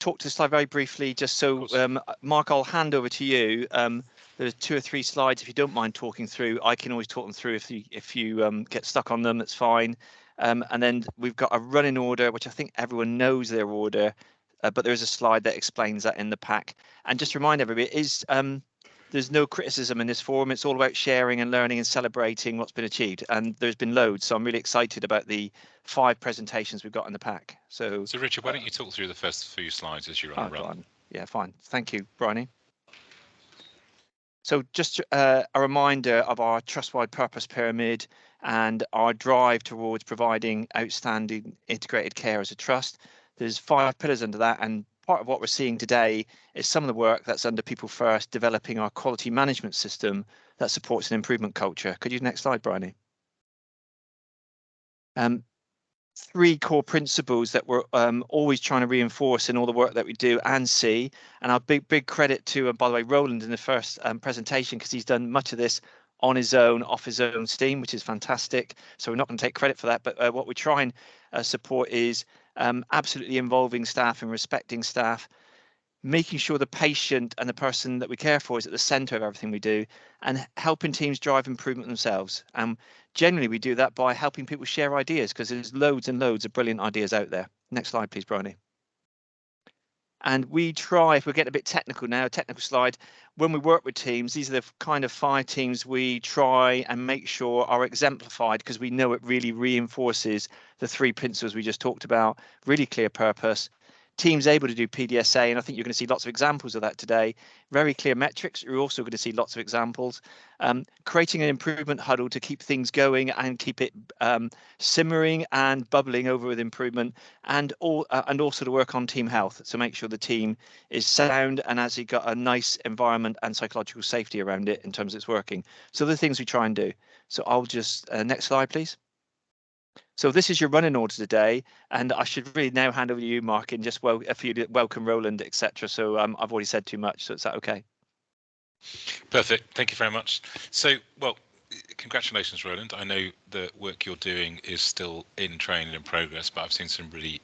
talk to the slide very briefly, just so, Mark, I'll hand over to you. There's 2 or 3 slides. If you don't mind talking through, I can always talk them through. If you get stuck on them, that's fine. And then we've got a running order, which I think everyone knows their order, but there is a slide that explains that in the pack. And just remind everybody, it is there's no criticism in this forum. It's all about sharing and learning and celebrating what's been achieved. And there's been loads. So I'm really excited about the 5 presentations we've got in the pack. So Richard, why don't you talk through the first few slides as you're on a run? Yeah, fine. Thank you, Bryony. So just a reminder of our trust-wide purpose pyramid and our drive towards providing outstanding integrated care as a trust. There's 5 pillars under that, and part of what we're seeing today is some of the work that's under People First, developing our quality management system that supports an improvement culture. Could you next slide, Bryony? 3 core principles that we're always trying to reinforce in all the work that we do and see. And our big credit to, by the way, Roland in the first presentation, because he's done much of this on his own, off his own steam, which is fantastic. So we're not going to take credit for that. But what we try and support is absolutely involving staff and respecting staff, making sure the patient and the person that we care for is at the center of everything we do, and helping teams drive improvement themselves. Generally, we do that by helping people share ideas, because there's loads and loads of brilliant ideas out there. Next slide, please, Bryony. And we try, if we get a bit technical now, technical slide, when we work with teams, these are the kind of 5 teams we try and make sure are exemplified, because we know it really reinforces the 3 principles we just talked about. Really clear purpose, teams able to do PDSA, and I think you're going to see lots of examples of that today. Very clear metrics. You're also going to see lots of examples. Creating an improvement huddle to keep things going and keep it simmering and bubbling over with improvement, and also to work on team health, so make sure the team is sound and has got a nice environment and psychological safety around it in terms of its working. So the things we try and do. So I'll just next slide, please. So this is your running order today, and I should really now hand over to you, Mark, and just welcome Roland, etc. So I've already said too much, so is that okay? Perfect. Thank you very much. So, well, congratulations, Roland. I know the work you're doing is still in train and in progress, but I've seen some really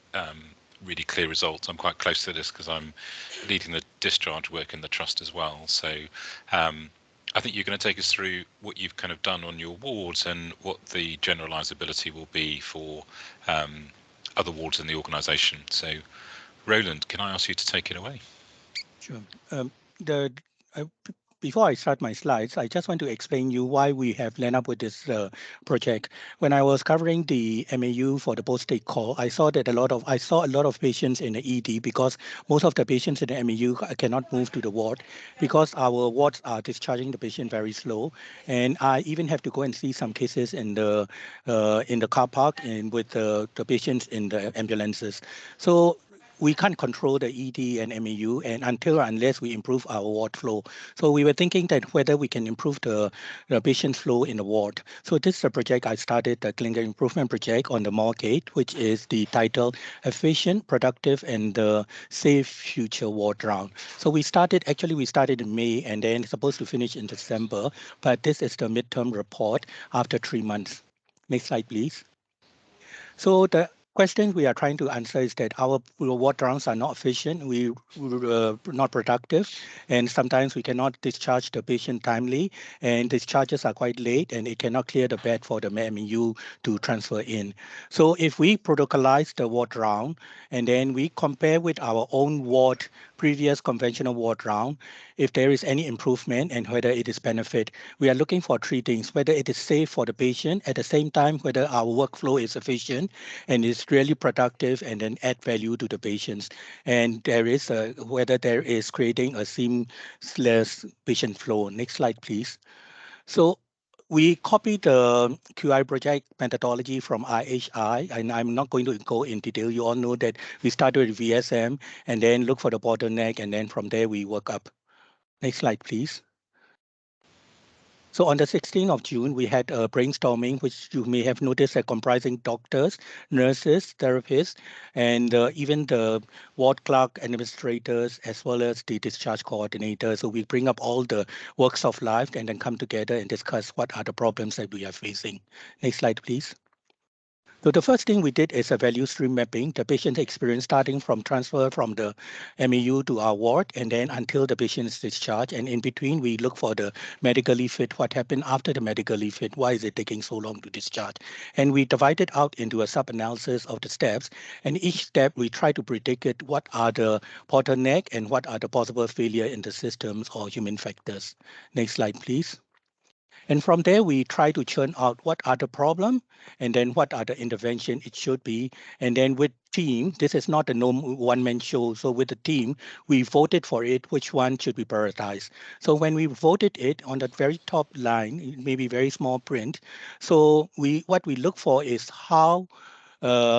clear results. I'm quite close to this because I'm leading the discharge work in the trust as well. So I think you're going to take us through what you've kind of done on your wards and what the generalisability will be for other wards in the organisation. So, Roland, can I ask you to take it away? Sure. Before I start my slides, I just want to explain you why we have landed up with this project. When I was covering the MAU for the post-take call, I saw a lot of patients in the ED, because most of the patients in the MAU cannot move to the ward, because our wards are discharging the patient very slow. And I even have to go and see some cases in the car park and with the patients in the ambulances. So we can't control the ED and MAU and unless we improve our ward flow. So we were thinking that whether we can improve the patient flow in the ward. So this is a project I started, the Clinical Improvement Project on the Moorgate, which is the title Efficient, Productive, and the Safe Future Ward Round. So we started in May, and then it's supposed to finish in December, but this is the midterm report after 3 months. Next slide, please. So the question we are trying to answer is that our ward rounds are not efficient, we're not productive, and sometimes we cannot discharge the patient timely, and discharges are quite late, and it cannot clear the bed for the MAU to transfer in. So if we protocolize the ward round, and then we compare with our own ward, previous conventional ward round, if there is any improvement and whether it is benefit, we are looking for 3 things: whether it is safe for the patient, at the same time whether our workflow is efficient and is really productive, and then add value to the patients, and whether there is creating a seamless patient flow. Next slide, please. So we copied the QI project methodology from IHI, and I'm not going to go in detail. You all know that we started with VSM and then look for the bottleneck, and then from there we work up. Next slide, please. So on the 16th of June, we had a brainstorming, which you may have noticed, comprising doctors, nurses, therapists, and even the ward clerk administrators, as well as the discharge coordinator. So we bring up all the works of life and then come together and discuss what are the problems that we are facing. Next slide, please. So the first thing we did is a value stream mapping, the patient experience starting from transfer from the MEU to our ward and then until the patient is discharged. And in between, we look for the medically fit, what happened after the medically fit, why is it taking so long to discharge? And we divide it out into a sub-analysis of the steps. And each step, we try to predict it, what are the bottleneck and what are the possible failure in the systems or human factors. Next slide, please. And from there, we try to churn out what are the problem and then what are the intervention it should be. And then with team, this is not a no one-man show. So with the team, we voted for it, which one should be prioritized. So when we voted it on the very top line, maybe very small print. So what we look for is how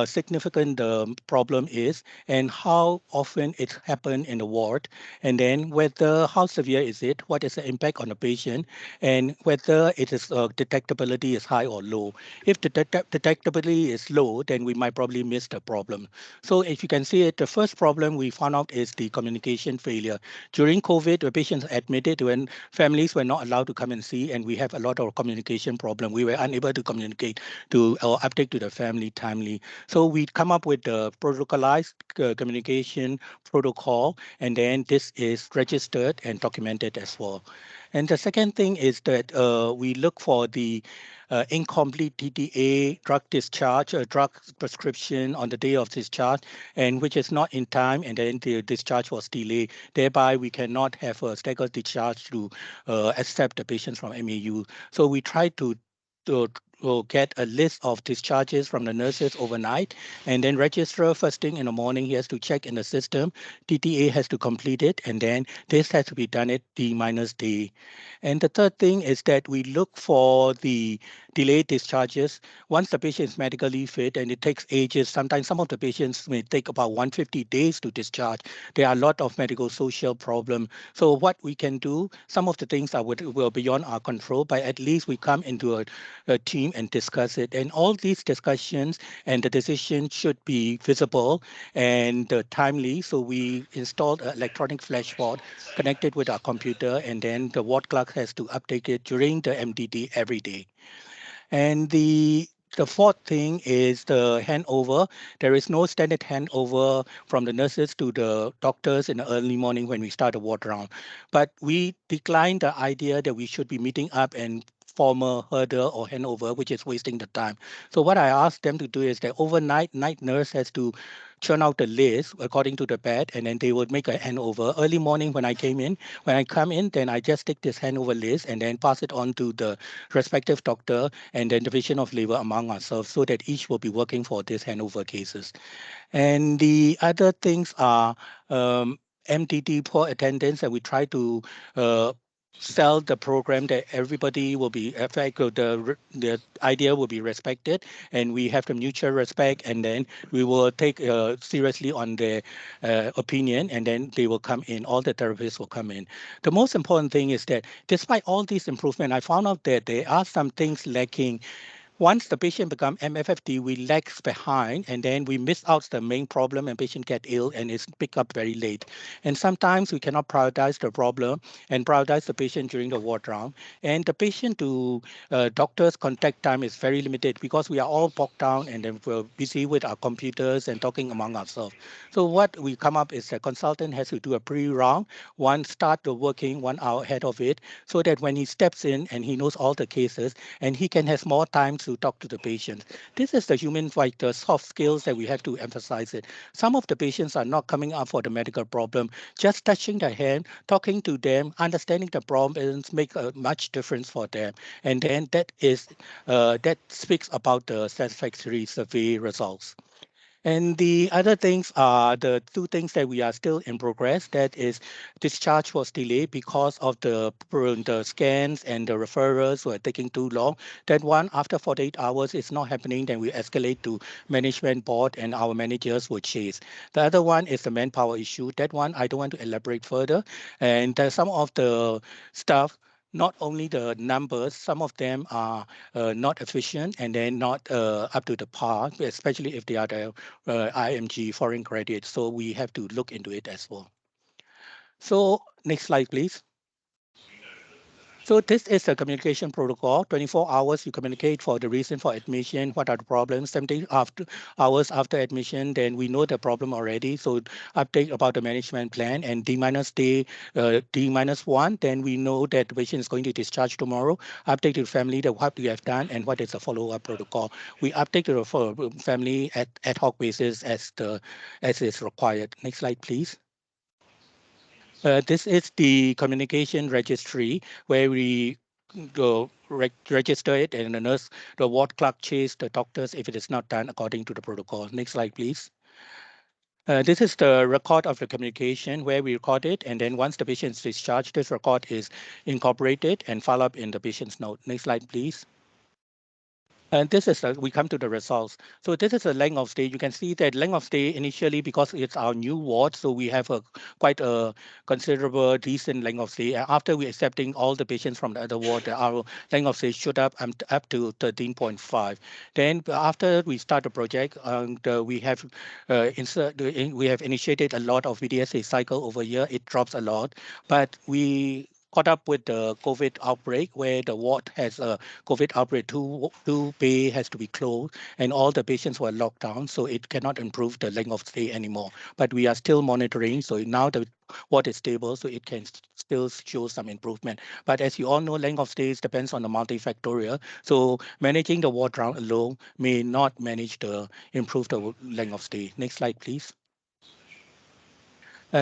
significant the problem is and how often it happened in the ward, and then whether how severe is it, what is the impact on the patient, and whether it is detectability is high or low. If the detectability is low, then we might probably miss the problem. So if you can see it, the first problem we found out is the communication failure. During COVID, the patients admitted when families were not allowed to come and see, and we have a lot of communication problem. We were unable to communicate to or update to the family timely. So we come up with the protocolized communication protocol, and then this is registered and documented as well. And the second thing is that we look for the incomplete TTA drug discharge, drug prescription on the day of discharge, and which is not in time, and then the discharge was delayed. Thereby, we cannot have a staggered discharge to accept the patients from MAU. So we try to will get a list of discharges from the nurses overnight and then register first thing in the morning. He has to check in the system. TTA has to complete it, and then this has to be done at D minus day. And the third thing is that we look for the delayed discharges. Once the patient is medically fit, and it takes ages, sometimes some of the patients may take about 150 days to discharge. There are a lot of medical social problem. So what we can do, some of the things are will beyond our control, but at least we come into a team and discuss it. And all these discussions and the decision should be visible and timely. So we installed an electronic flashboard connected with our computer, and then the ward clerk has to update it during the MDD every day. And the fourth thing is the handover. There is no standard handover from the nurses to the doctors in the early morning when we start the ward round. But we declined the idea that we should be meeting up and form a hurdle or handover, which is wasting the time. So what I asked them to do is that overnight, night nurse has to churn out the list according to the bed, and then they would make a handover. Early morning when I come in, then I just take this handover list and then pass it on to the respective doctor and then division of labor among ourselves so that each will be working for these handover cases. And the other things are MTT poor attendance, and we try to uh, sell the program that everybody will be affected, the idea will be respected, and we have the mutual respect, and then we will take seriously on their opinion, and then they will come in, all the therapists will come in. The most important thing is that despite all these improvement, I found out that there are some things lacking. Once the patient become MFFD, we lags behind, and then we miss out the main problem, and patient get ill and it's picked up very late. And sometimes we cannot prioritize the problem and prioritize the patient during the ward round. And the patient to doctor's contact time is very limited because we are all bogged down and then we're busy with our computers and talking among ourselves. So what we come up is the consultant has to do a pre-round, one start the working 1 hour ahead of it, so that when he steps in and he knows all the cases, and he can have more time to talk to the patient. This is the human like the soft skills that we have to emphasize it. Some of the patients are not coming up for the medical problem. Just touching their hand, talking to them, understanding the problems make a much difference for them. And then that speaks about the satisfactory survey results. And the other things are the two things that we are still in progress. That is, discharge was delayed because of the scans and the referrals were taking too long. That one, after 48 hours, is not happening. Then we escalate to management board, and our managers will chase. The other one is the manpower issue. That one I don't want to elaborate further. And some of the stuff, not only the numbers, some of them are not efficient and then not up to the par, especially if they are the IMG foreign graduates. So we have to look into it as well. So next slide, please. So this is a communication protocol. 24 hours you communicate for the reason for admission, what are the problems. 70 after hours after admission, then we know the problem already. So update about the management plan and D-1, then we know that the patient is going to discharge tomorrow. Update to the family that what we have done and what is the follow-up protocol. We update to the family at ad hoc basis as is required. Next slide, please. This is the communication registry where we register it and the nurse, the ward clerk chase the doctors if it is not done according to the protocol. Next slide, please. This is the record of the communication where we record it, and then once the patient is discharged, this record is incorporated and filed up in the patient's note. Next slide, please. And this is, we come to the results. So this is the length of stay. You can see that length of stay initially, because it's our new ward, so we have a quite a considerable decent length of stay. After we accepting all the patients from the other ward, our length of stay shoot up to 13.5. Then after we start the project, we have initiated a lot of VDSA cycle over here. It drops a lot, but we caught up with the COVID outbreak where the ward has a COVID outbreak, two bay has to be closed and all the patients were locked down, so it cannot improve the length of stay anymore. But we are still monitoring, so now the ward is stable, so it can still show some improvement. But as you all know, length of stays depends on the multifactorial, so managing the ward round alone may not manage the improve the length of stay. Next slide, please.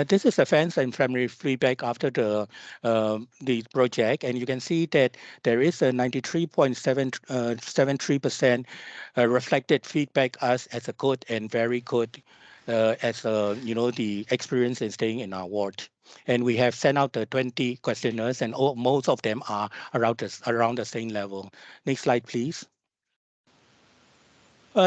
This is the fans and family feedback after the project, and you can see that there is a 93.73% reflected feedback as a good and very good as the experience in staying in our ward. And we have sent out the 20 questionnaires, and most of them are around the same level. Next slide, please.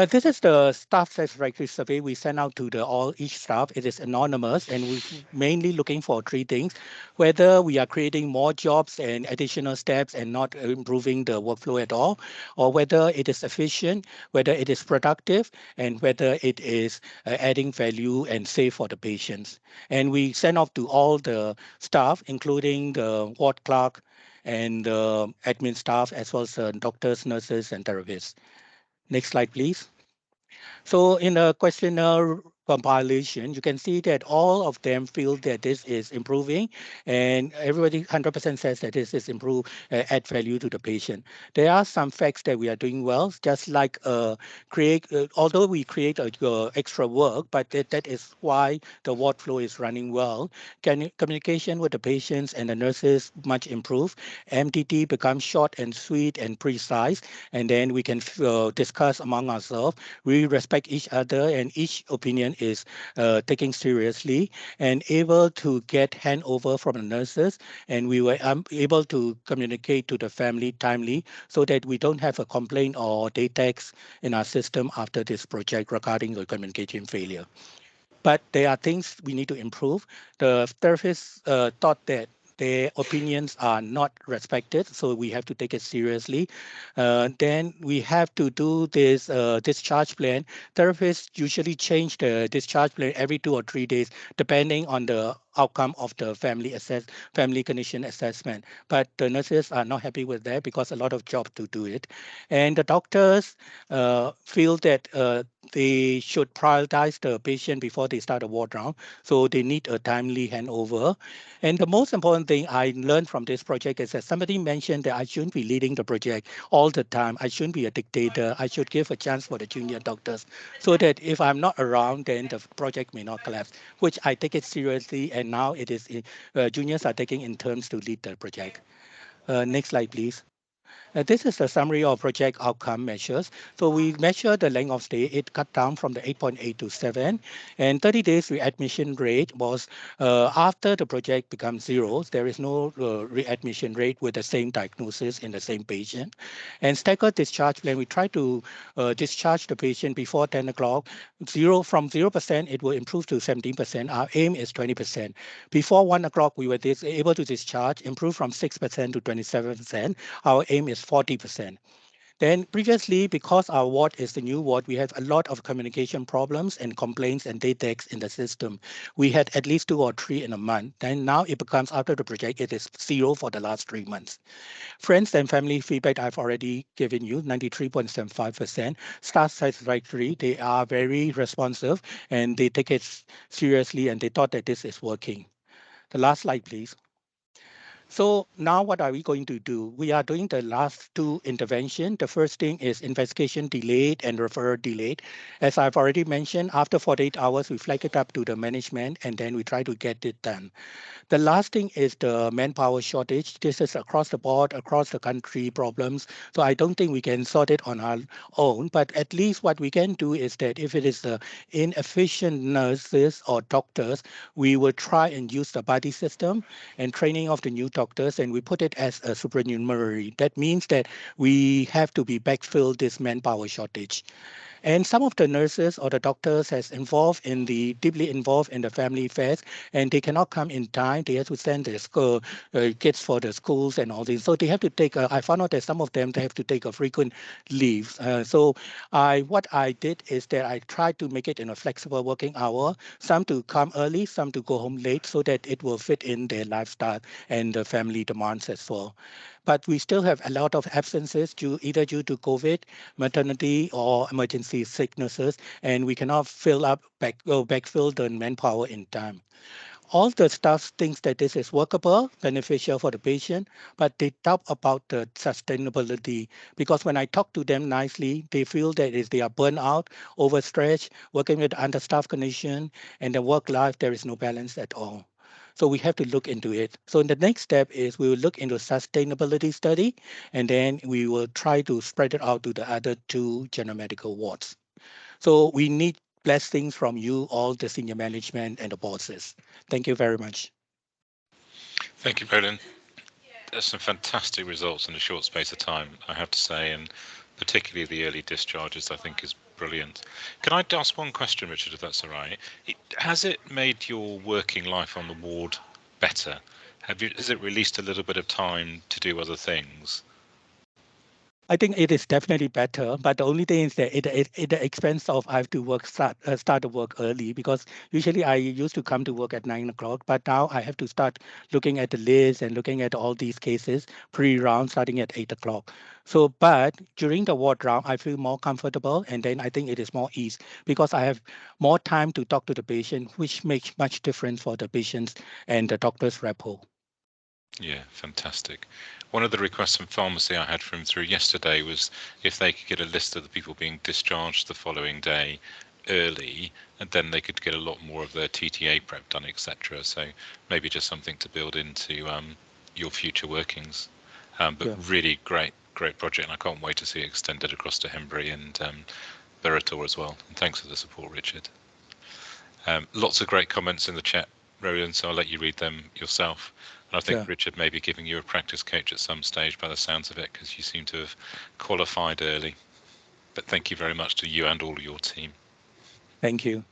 This is the staff satisfaction survey we send out to each staff. It is anonymous, and we're mainly looking for three things: whether we are creating more jobs and additional steps and not improving the workflow at all, or whether it is efficient, whether it is productive, and whether it is adding value and safe for the patients. And we send off to all the staff, including the ward clerk and admin staff, as well as doctors, nurses, and therapists. Next slide, please. So in the questionnaire compilation, you can see that all of them feel that this is improving, and everybody 100% says that this is improve, add value to the patient. There are some facts that we are doing well, just like although we create extra work, but that is why the workflow is running well. Communication with the patients and the nurses much improved. MTT becomes short and sweet and precise, and then we can discuss among ourselves. We respect each other, and each opinion is taken seriously and able to get handover from the nurses. And we were able to communicate to the family timely so that we don't have a complaint or day text in our system after this project regarding the communication failure. But there are things we need to improve. The therapists thought that their opinions are not respected, so we have to take it seriously. Then we have to do this discharge plan. Therapists usually change the discharge plan every 2 or 3 days, depending on the outcome of the family condition assessment. But the nurses are not happy with that because a lot of job to do it. And the doctors feel that they should prioritize the patient before they start a ward round. So they need a timely handover. And the most important thing I learned from this project is that somebody mentioned that I shouldn't be leading the project all the time. I shouldn't be a dictator. I should give a chance for the junior doctors so that if I'm not around, then the project may not collapse, which I take it seriously. And now it is juniors are taking in turns to lead the project. Next slide, please. This is a summary of project outcome measures. So we measure the length of stay. It cut down from the 8.8 to 7. And 30 days readmission rate was after the project becomes zero. There is no readmission rate with the same diagnosis in the same patient. And staggered discharge plan, we try to discharge the patient before 10 o'clock. From 0%, it will improve to 17%. Our aim is 20%. Before 1 o'clock, we were able to discharge, improve from 6% to 27%. Our aim is 40%. Then previously, because our ward is the new ward, we have a lot of communication problems and complaints and data in the system. We had at least 2 or 3 in a month. Then now it becomes, after the project, it is 0 for the last 3 months. Friends and family feedback I've already given you, 93.75%. Staff satisfactory, they are very responsive and they take it seriously and they thought that this is working. The last slide, please. So now what are we going to do? We are doing the last 2 intervention. The first thing is investigation delayed and referral delayed. As I've already mentioned, after 48 hours, we flag it up to the management and then we try to get it done. The last thing is the manpower shortage. This is across the board, across the country problems. So I don't think we can sort it on our own, but at least what we can do is that if it is the inefficient nurses or doctors, we will try and use the buddy system and training of the new doctors, and we put it as a supernumerary. That means that we have to be backfill this manpower shortage. And some of the nurses or the doctors has deeply involved in the family affairs, and they cannot come in time. They have to send their kids for the schools and all this. So they have to take. I found out that some of them they have to take a frequent leave. What I did is that I tried to make it in a flexible working hour. Some to come early, some to go home late, so that it will fit in their lifestyle and the family demands as well. But we still have a lot of absences either due to COVID, maternity, or emergency sicknesses, and we cannot backfill the manpower in time. All the staff thinks that this is workable, beneficial for the patient, but they doubt about the sustainability because when I talk to them nicely, they feel that if they are burnt out, overstretched, working with understaffed condition, and the work life, there is no balance at all. So we have to look into it. So the next step is we will look into sustainability study, and then we will try to spread it out to the other 2 general medical wards. So we need blessings from you, all the senior management and the bosses. Thank you very much. Thank you, Roland. There's some fantastic results in a short space of time, I have to say, and particularly the early discharges, I think, is brilliant. Can I ask one question, Richard, if that's all right? Has it made your working life on the ward better? Has it released a little bit of time to do other things? I think it is definitely better, but the only thing is that at the expense of I have to start the work early because usually I used to come to work at 9 o'clock, but now I have to start looking at the list and looking at all these cases pre-round starting at 8 o'clock. So, but during the ward round, I feel more comfortable, and then I think it is more ease because I have more time to talk to the patient, which makes much difference for the patients and the doctor's rapport. Yeah, fantastic. One of the requests from pharmacy I had from through yesterday was if they could get a list of the people being discharged the following day early, and then they could get a lot more of their TTA prep done, etc. So maybe just something to build into your future workings. But Yeah. really great project, and I can't wait to see it extended across to Hembury and Beretor as well. And thanks for the support, Richard. Lots of great comments in the chat, Roland, so I'll let you read them yourself. And I think Sure. Richard may be giving you a practice coach at some stage by the sounds of it, because you seem to have qualified early. But thank you very much to you and all of your team. Thank you.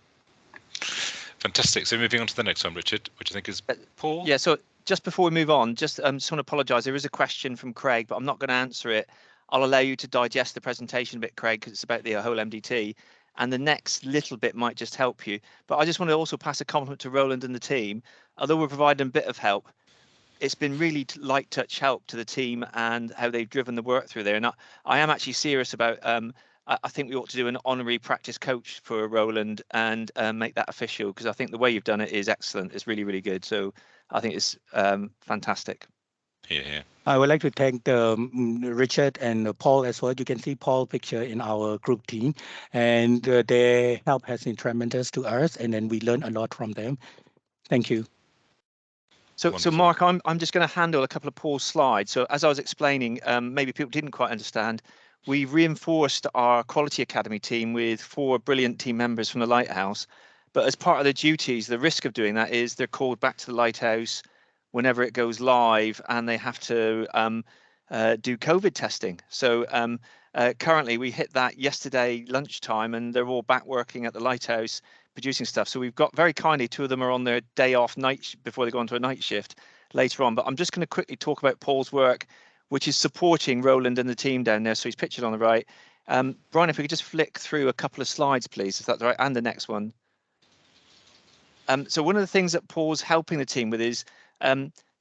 Fantastic. So moving on to the next one, Richard, which I think is Paul. Yeah, so just before we move on, just want to apologise. There is a question from Craig, but I'm not going to answer it. I'll allow you to digest the presentation a bit, Craig, because it's about the whole MDT. And the next little bit might just help you. But I just want to also pass a compliment to Roland and the team. Although we're providing a bit of help, it's been really light touch help to the team and how they've driven the work through there. And I am actually serious about I think we ought to do an honorary practice coach for Roland and make that official, because I think the way you've done it is excellent. It's really, really good. So I think it's fantastic. Yeah. I would like to thank Richard and Paul as well. You can see Paul's picture in our group team, and their help has been tremendous to us, and then we learn a lot from them. Thank you. So Mark, I'm just going to handle a couple of Paul's slides. So as I was explaining, maybe people didn't quite understand. We've reinforced our Quality Academy team with 4 brilliant team members from the Lighthouse. But as part of their duties, the risk of doing that is they're called back to the Lighthouse whenever it goes live, and they have to do COVID testing. So currently we hit that yesterday lunchtime, and they're all back working at the Lighthouse producing stuff. So we've got, very kindly, 2 of them are on their day off before they go into a night shift later on. But I'm just going to quickly talk about Paul's work which is supporting Roland and the team down there. So he's pictured on the right. Brian, if we could just flick through a couple of slides, please, if that's right, and the next one. So one of the things that Paul's helping the team with is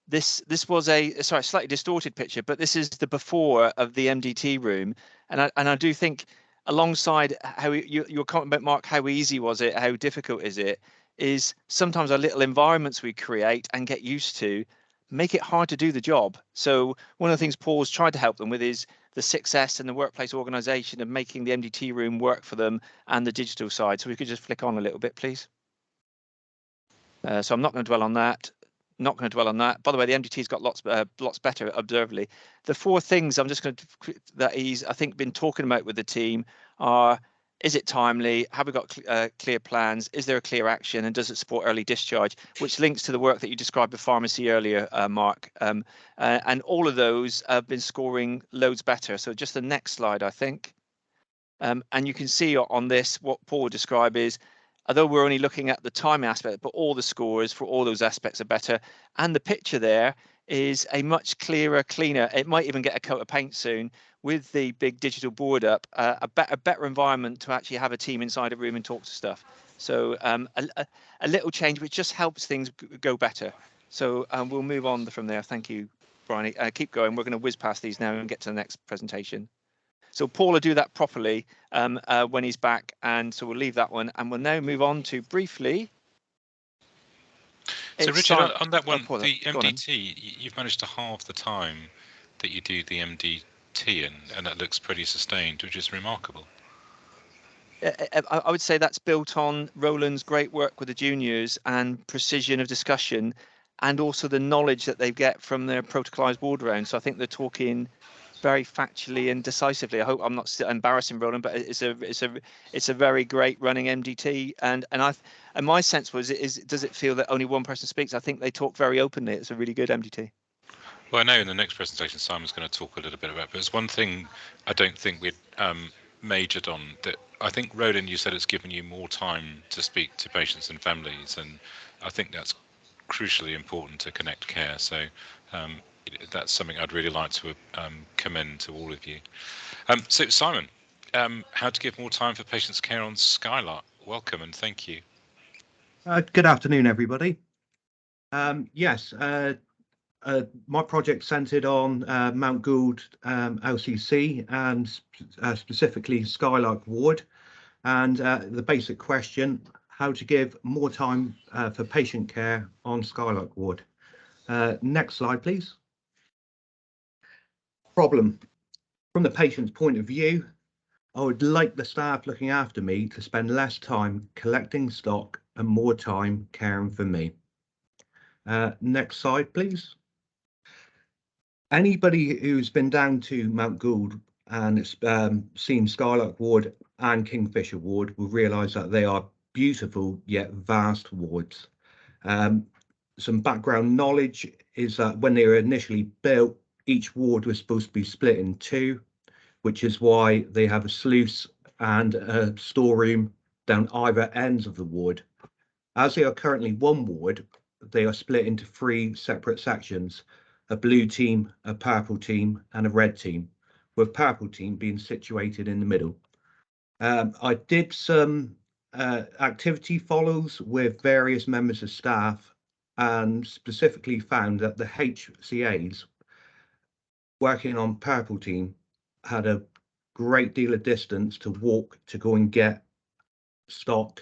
this was a slightly distorted picture, but this is the before of the MDT room, and I do think alongside how your comment about Mark, how easy was it, how difficult is it, is sometimes our little environments we create and get used to make it hard to do the job. So one of the things Paul's tried to help them with is the success and the workplace organization of making the MDT room work for them and the digital side. So we could just flick on a little bit, please. So I'm not going to dwell on that. Not going to dwell on that. By the way, the MDT's got lots better observably. The four things I'm just going to that he's I think been talking about with the team are: is it timely? Have we got clear plans? Is there a clear action? And does it support early discharge? Which links to the work that you described with pharmacy earlier, Mark. And all of those have been scoring loads better. So just the next slide, I think. And you can see on this what Paul would describe is, although we're only looking at the time aspect, but all the scores for all those aspects are better. And the picture there is a much clearer, cleaner. It might even get a coat of paint soon with the big digital board up, a better environment to actually have a team inside a room and talk to stuff. So a little change, which just helps things go better. So we'll move on from there. Thank you, Brian. Keep going. We're going to whiz past these now and get to the next presentation. So Paul will do that properly when he's back, and so we'll leave that one, and we'll now move on to briefly. So Richard, on that one, the MDT, you've managed to halve the time that you do the MDT, and that looks pretty sustained, which is remarkable. I would say that's built on Roland's great work with the juniors and precision of discussion, and also the knowledge that they get from their protocolized ward round. So I think they're talking very factually and decisively. I hope I'm not embarrassing Roland, but it's a very great running MDT. And my sense was, does it feel that only one person speaks? I think they talk very openly. It's a really good MDT. Well, I know in the next presentation Simon's going to talk a little bit about, but there's one thing I don't think we'd majored on, that I think, Roland, you said it's given you more time to speak to patients and families, and I think that's crucially important to connect care. So that's something I'd really like to commend to all of you. So Simon, how to give more time for patients' care on Skylark. Welcome and thank you. Good afternoon, everybody. Yes, my project centred on Mount Gould LCC and specifically Skylark Ward, and the basic question: how to give more time for patient care on Skylark Ward. Next slide, please. Problem. From the patient's point of view, I would like the staff looking after me to spend less time collecting stock and more time caring for me. Next slide, please. Anybody who's been down to Mount Gould and seen Skylark Ward and Kingfisher Ward will realise that they are beautiful yet vast wards. Some background knowledge is that when they were initially built, each ward was supposed to be split in two, which is why they have a sluice and a storeroom down either ends of the ward. As they are currently one ward, they are split into three separate sections: a blue team, a purple team, and a red team, with purple team being situated in the middle. I did some activity follows with various members of staff, and specifically found that the HCAs working on purple team had a great deal of distance to walk to go and get stock,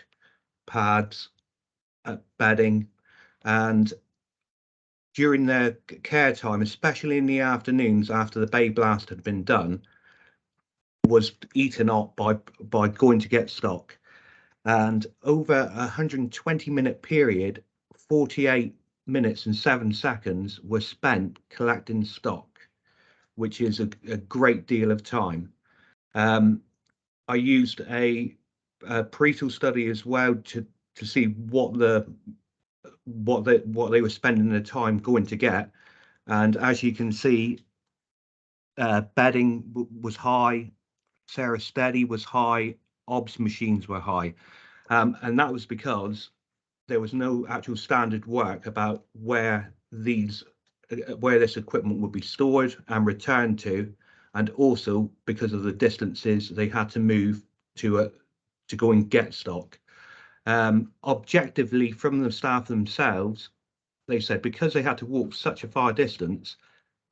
pads, bedding, and during their care time, especially in the afternoons after the bay blast had been done, was eaten up by going to get stock. And over a 120-minute period, 48 minutes and 7 seconds were spent collecting stock, which is a great deal of time. I used a pretal study as well to see what they were spending their time going to get, and as you can see, bedding was high, Sarah Steady was high, OBS machines were high, and that was because there was no actual standard work about where these where this equipment would be stored and returned to, and also because of the distances they had to move to go and get stock. Objectively, from the staff themselves, they said because they had to walk such a far distance,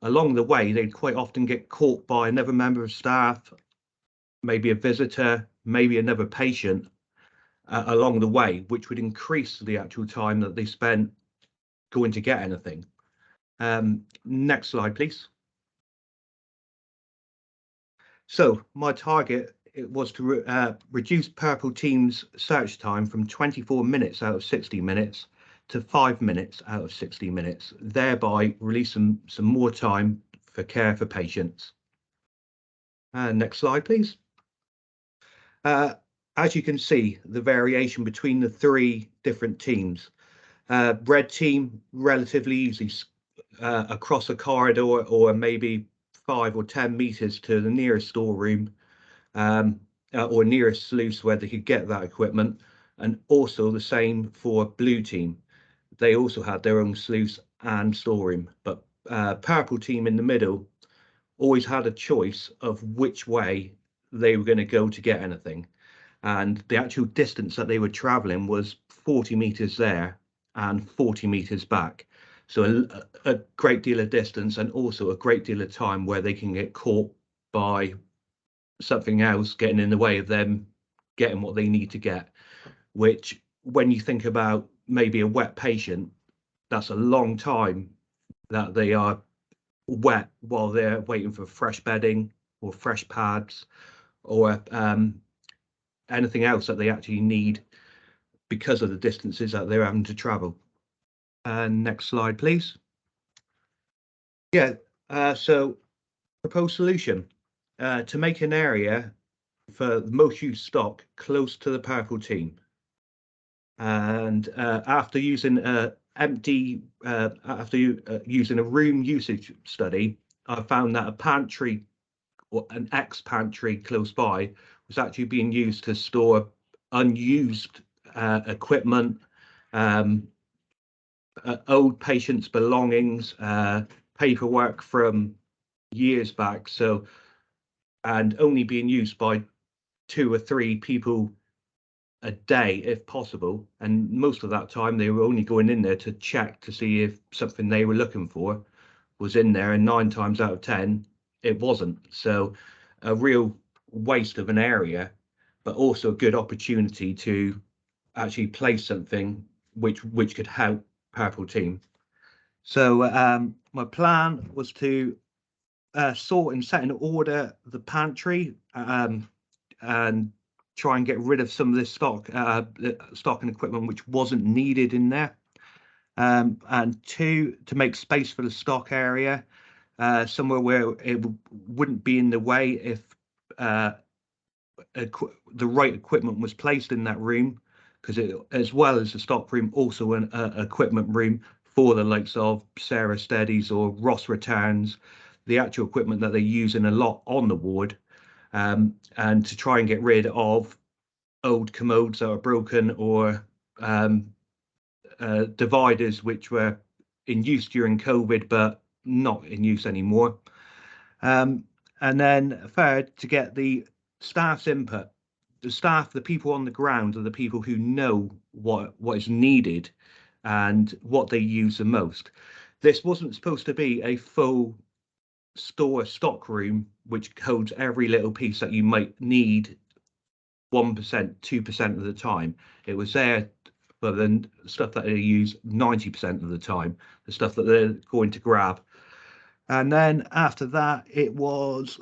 along the way they'd quite often get caught by another member of staff, maybe a visitor, maybe another patient along the way, which would increase the actual time that they spent going to get anything. Next slide, please. So my target was to reduce Purple Team's search time from 24 minutes out of 60 minutes to 5 minutes out of 60 minutes, thereby releasing some more time for care for patients. Next slide, please. As you can see, the variation between the 3 different teams. Red team, relatively easy, across a corridor or maybe 5 or 10 meters to the nearest storeroom, or nearest sluice where they could get that equipment. And also the same for blue team. They also had their own sluice and storeroom, but purple team in the middle always had a choice of which way they were going to go to get anything. And the actual distance that they were traveling was 40 meters there and 40 meters back. So a great deal of distance, and also a great deal of time where they can get caught by something else getting in the way of them getting what they need to get, which, when you think about maybe a wet patient, that's a long time that they are wet while they're waiting for fresh bedding or fresh pads or anything else that they actually need because of the distances that they're having to travel. Next slide, please. Yeah, so proposed solution to make an area for the most used stock close to the purple team. And after using using a room usage study, I found that a pantry or an ex-pantry close by was actually being used to store unused equipment, old patients' belongings, paperwork from years back. So, and only being used by 2 or 3 people a day if possible, and most of that time they were only going in there to check to see if something they were looking for was in there, and 9 times out of 10 it wasn't. So a real waste of an area, but also a good opportunity to actually place something which could help purple team. So my plan was to sort and set in order the pantry, and try and get rid of some of this stock and equipment which wasn't needed in there, and 2, to make space for the stock area, somewhere where it wouldn't be in the way if the right equipment was placed in that room, because it, as well as the stock room, also an equipment room for the likes of Sarah Steadies or Ross Returns, the actual equipment that they're using a lot on the ward, and to try and get rid of old commodes that are broken, or dividers which were in use during COVID but not in use anymore. And then third, to get the staff's input. The staff, the people on the ground, are the people who know what is needed and what they use the most. This wasn't supposed to be a full store stock room which holds every little piece that you might need 1%, 2% of the time. It was there for the stuff that they use 90% of the time, the stuff that they're going to grab. And then after that, it was,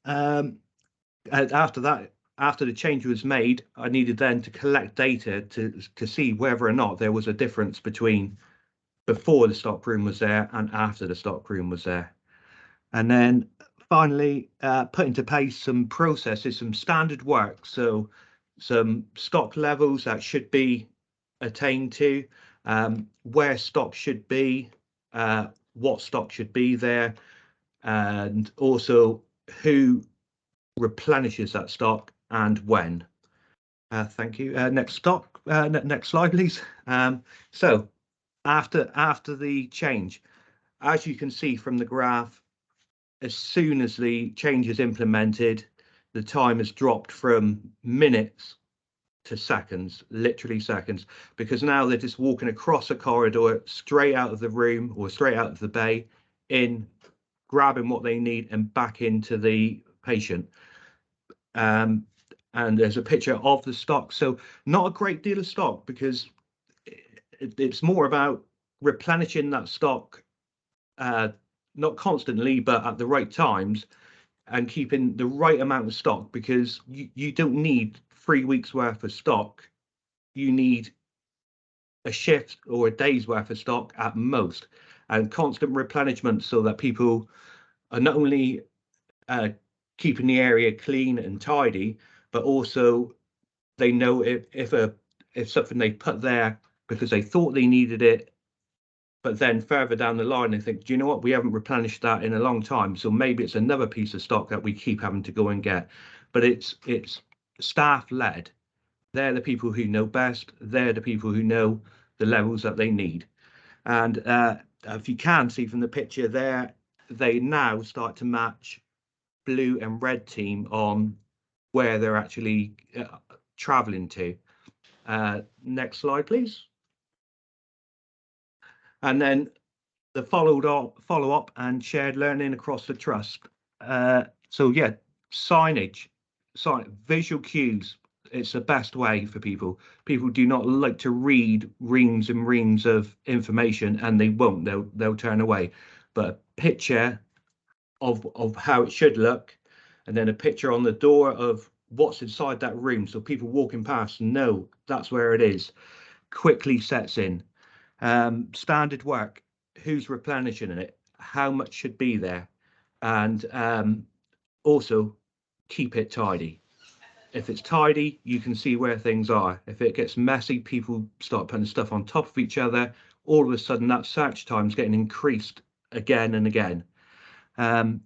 after that, after the change was made, I needed then to collect data to see whether or not there was a difference between before the stock room was there and after the stock room was there. And then finally, put into place some processes, some standard work. So some stock levels that should be attained to, where stock should be, what stock should be there, and also who replenishes that stock and when. Thank you. Next slide, please. So after the change, as you can see from the graph, as soon as the change is implemented, the time has dropped from minutes to seconds, literally seconds, because now they're just walking across a corridor straight out of the room or straight out of the bay, in, grabbing what they need and back into the patient. And there's a picture of the stock. So not a great deal of stock, because it's more about replenishing that stock, not constantly, but at the right times, and keeping the right amount of stock, because you don't need 3 weeks worth of stock. You need a shift or a day's worth of stock at most, and constant replenishment, so that people are not only keeping the area clean and tidy, but also they know if something they put there because they thought they needed it, but then further down the line they think, do you know what, we haven't replenished that in a long time, so maybe it's another piece of stock that we keep having to go and get. But it's staff led. They're the people who know best. They're the people who know the levels that they need. And if you can see from the picture there, they now start to match blue and red team on where they're actually traveling to. Next slide, please. And then the follow up and shared learning across the trust. So yeah, signage, visual cues. It's the best way for people. People do not like to read reams and reams of information, and they won't. They'll turn away. But a picture of how it should look, and then a picture on the door of what's inside that room, so people walking past know that's where it is, quickly sets in. Standard work, who's replenishing it, how much should be there, and also keep it tidy. If it's tidy, you can see where things are. If it gets messy, people start putting stuff on top of each other. All of a sudden, that search time is getting increased again and again. And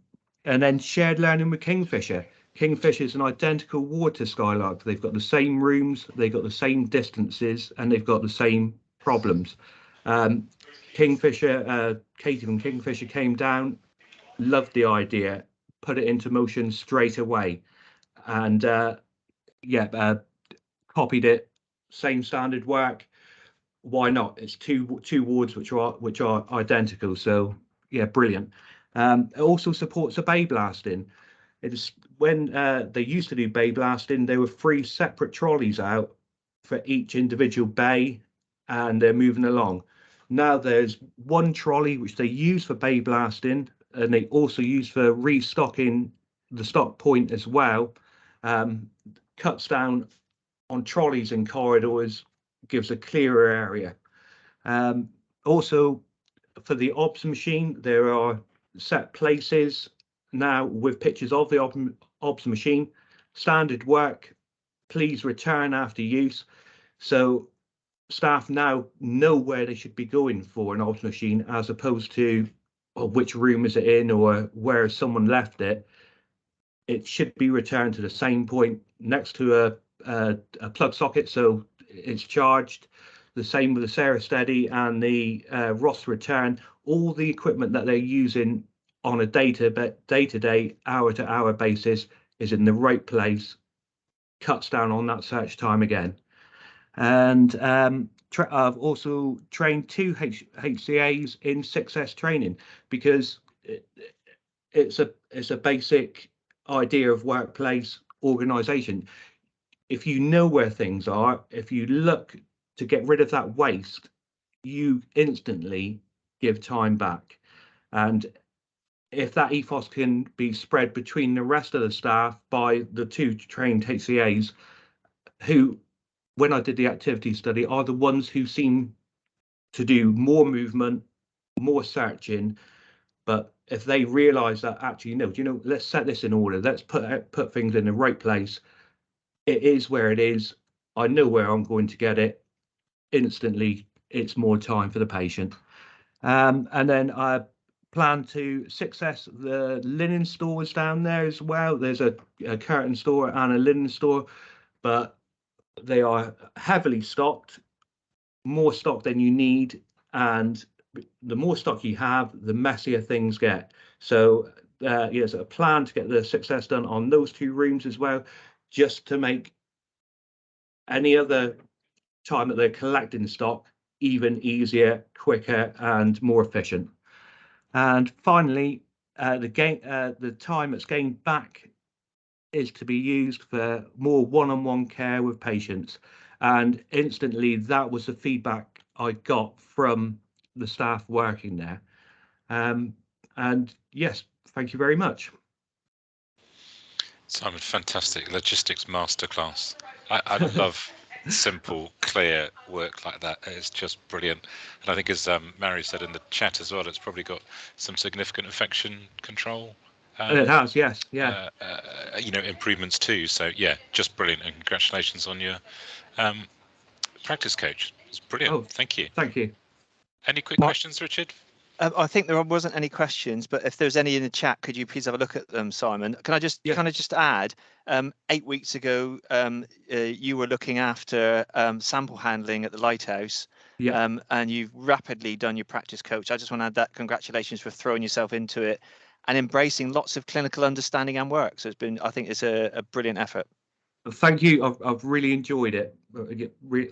then shared learning with Kingfisher. Kingfisher is an identical ward to Skylark. They've got the same rooms, they've got the same distances, and they've got the same problems. Kingfisher, Katie from Kingfisher came down, loved the idea, put it into motion straight away, and copied it. Same standard work. Why not? It's two wards which are identical. So yeah, brilliant. It also supports a bay blasting. It's when they used to do bay blasting, there were 3 separate trolleys out for each individual bay, and they're moving along. Now there's one trolley which they use for bay blasting, and they also use for restocking the stock point as well. Cuts down on trolleys and corridors, gives a clearer area. Also, for the OBS machine, there are set places now with pictures of the OBS machine. Standard work, please return after use. So staff now know where they should be going for an OBS machine, as opposed to which room is it in or where someone left it. It should be returned to the same point next to a plug socket, so it's charged. The same with the Sarah Steady and the Ross Return. All the equipment that they're using on a day-to-day, hour-to-hour basis is in the right place, cuts down on that search time again. And I've also trained 2 HCAs in success training, because it's a basic idea of workplace organisation. If you know where things are, if you look to get rid of that waste, you instantly give time back. And if that ethos can be spread between the rest of the staff by the 2 trained HCAs, who, when I did the activity study, are the ones who seem to do more movement, more searching. But if they realise that actually, no, let's set this in order, let's put things in the right place. It is where it is. I know where I'm going to get it. Instantly, it's more time for the patient. And then I plan to success the linen stores down there as well. There's a curtain store and a linen store, but they are heavily stocked, more stock than you need, and the more stock you have, the messier things get. So yes, a plan to get the success done on those 2 rooms as well, just to make any other time that they're collecting stock even easier, quicker, and more efficient. And finally, the time that's gained back is to be used for more one-on-one care with patients. And instantly, that was the feedback I got from the staff working there. And yes, thank you very much. Simon, fantastic logistics masterclass. I love simple, clear work like that. It's just brilliant. And I think, as Mary said in the chat as well, it's probably got some significant infection control. And it has, yes, yeah. Improvements too. So yeah, just brilliant. And congratulations on your practice coach. It's brilliant. Oh, thank you. Thank you. Any quick questions, Richard? I think there wasn't any questions, but if there's any in the chat, could you please have a look at them, Simon? Can I just kind of just add, 8 weeks ago, you were looking after sample handling at the Lighthouse, and you've rapidly done your practice coach. I just want to add that congratulations for throwing yourself into it and embracing lots of clinical understanding and work. So I think it's a brilliant effort. Thank you. I've really enjoyed it.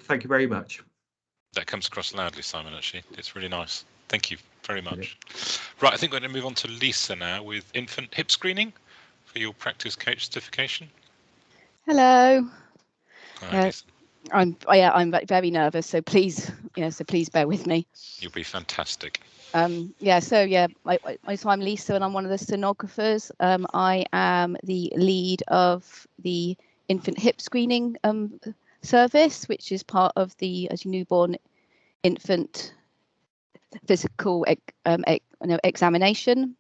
Thank you very much. That comes across loudly, Simon, actually. It's really nice. Thank you very much. Right, I think we're going to move on to Lisa now with infant hip screening for your practice coach certification. Hello. Hi, Lisa. I'm very nervous, so please bear with me. You'll be fantastic. So I'm Lisa, and I'm one of the sonographers. I am the lead of the infant hip screening service, which is part of the newborn infant physical examination,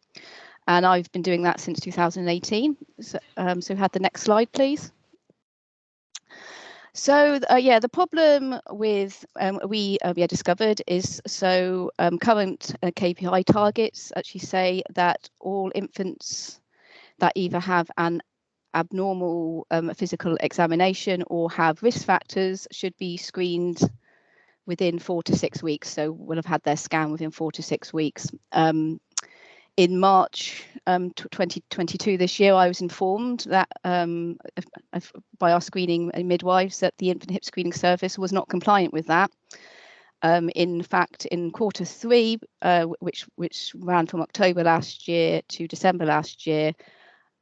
and I've been doing that since 2018. So had the next slide, please. So the problem with we discovered is current KPI targets actually say that all infants that either have an abnormal physical examination or have risk factors should be screened within 4 to 6 weeks. So will have had their scan within 4 to 6 weeks. In March 2022, this year, I was informed that by our screening midwives that the infant hip screening service was not compliant with that. In fact, in Q3, which ran from October last year to December last year,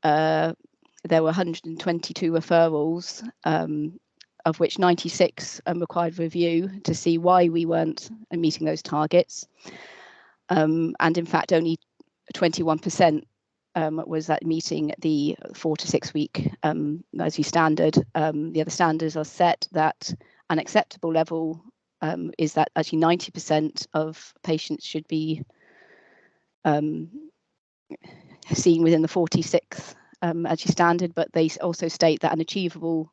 there were 122 referrals, of which 96 required review to see why we weren't meeting those targets. And in fact, only 21% was that meeting the 4 to 6 week as standard. The other standards are set that an acceptable level is that actually 90% of patients should be seen within the 46th standard, but they also state that an achievable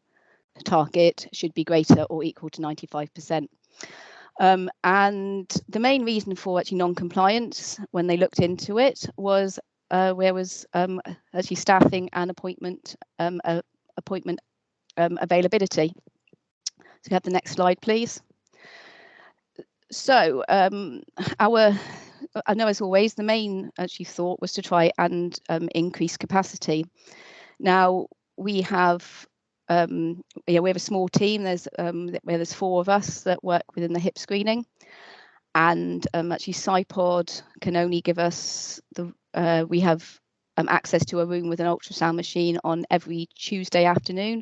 target should be greater or equal to 95%. And the main reason for non-compliance when they looked into it was where was staffing and appointment availability. So we have the next slide, please. So I know, as always, the main thought was to try and increase capacity. Now we have we have a small team. There's 4 of us that work within the hip screening, and SciPod can only give us we have access to a room with an ultrasound machine on every Tuesday afternoon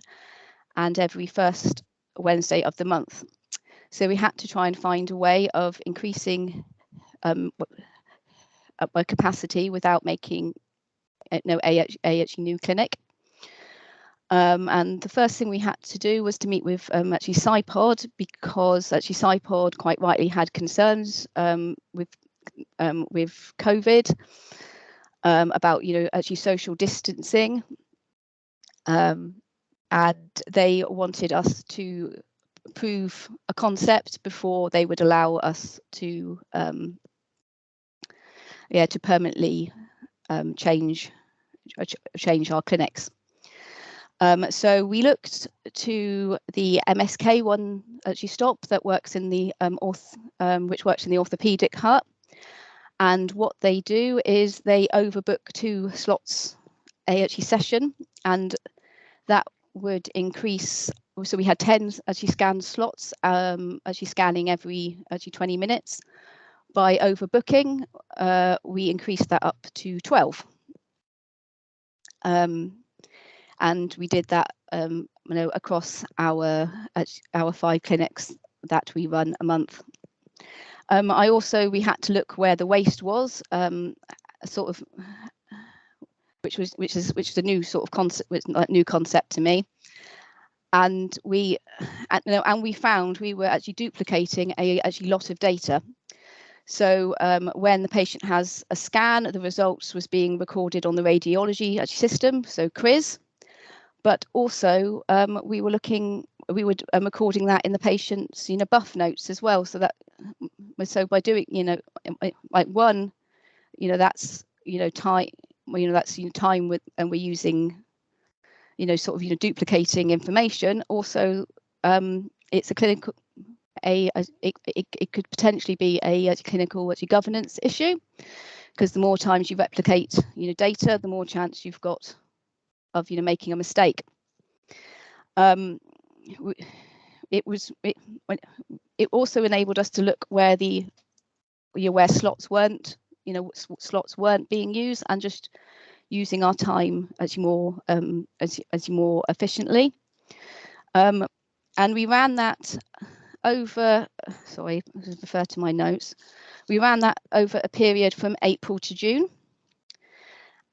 and every first Wednesday of the month. So we had to try and find a way of increasing capacity without making a new clinic. And the first thing we had to do was to meet with SciPod, because SciPod quite rightly had concerns with COVID about social distancing, and they wanted us to prove a concept before they would allow us to permanently change our clinics. So we looked to the MSK one stop that works in the which works in the orthopedic hut, And what they do is they overbook 2 slots a actually session, and that would increase. So we had 10 actually scanned slots, actually scanning every actually 20 minutes. By overbooking, we increased that up to 12. And we did that across our 5 clinics that we run a month. We had to look where the waste was, sort of, which is a new sort of concept, new concept to me. And we found we were actually duplicating a lot of data. So when the patient has a scan, the results was being recorded on the radiology system, so CRIS. But also we were recording that in the patient's buff notes as well. So by doing like one, that's time, that's time with, and we're using sort of duplicating information. Also it's a clinical it could potentially be a clinical governance issue, because the more times you replicate data, the more chance you've got of making a mistake. It also enabled us to look where where slots weren't being used, and just using our time more efficiently. And we ran that over, sorry, I refer to my notes. We ran that over a period from April to June.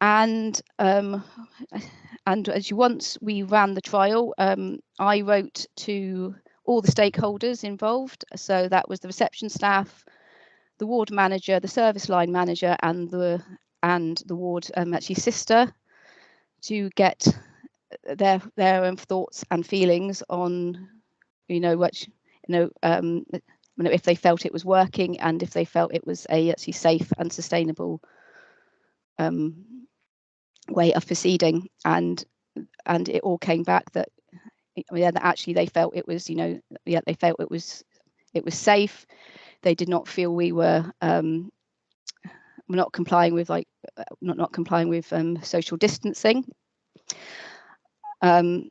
And once we ran the trial, I wrote to all the stakeholders involved. So that was the reception staff, the ward manager, the service line manager, and the ward sister, to get their thoughts and feelings on if they felt it was working, and if they felt it was a safe and sustainable way of proceeding. And it all came back that that actually they felt it was they felt it was safe. They did not feel we were not complying with not complying with social distancing. And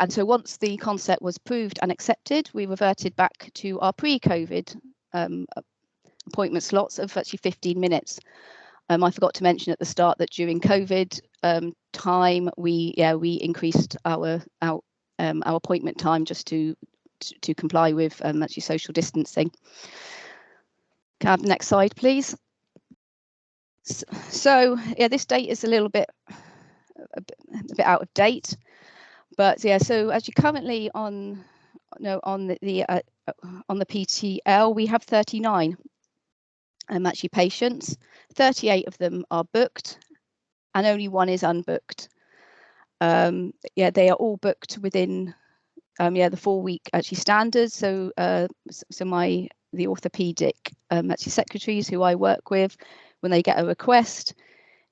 so once the concept was proved and accepted, we reverted back to our pre-COVID appointment slots of actually 15 minutes. I forgot to mention at the start that during COVID time, we increased our appointment time just to comply with actually social distancing. Can I have the next slide, please? So this date is a little bit out of date, but so actually currently on the PTL we have 39 actually patients. 38 of them are booked, and only 1 is unbooked. They are all booked within the 4-week actually standards. So the orthopedic actually secretaries who I work with, when they get a request,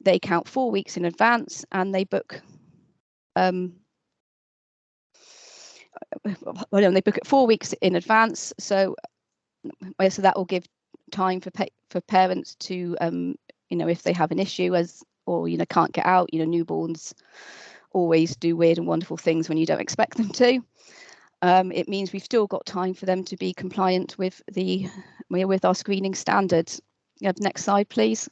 they count 4 weeks in advance, and they book they book it 4 weeks in advance. So that will give time for parents to if they have an issue or can't get out. Newborns always do weird and wonderful things when you don't expect them to. It means we've still got time for them to be compliant with our screening standards. Next slide, please.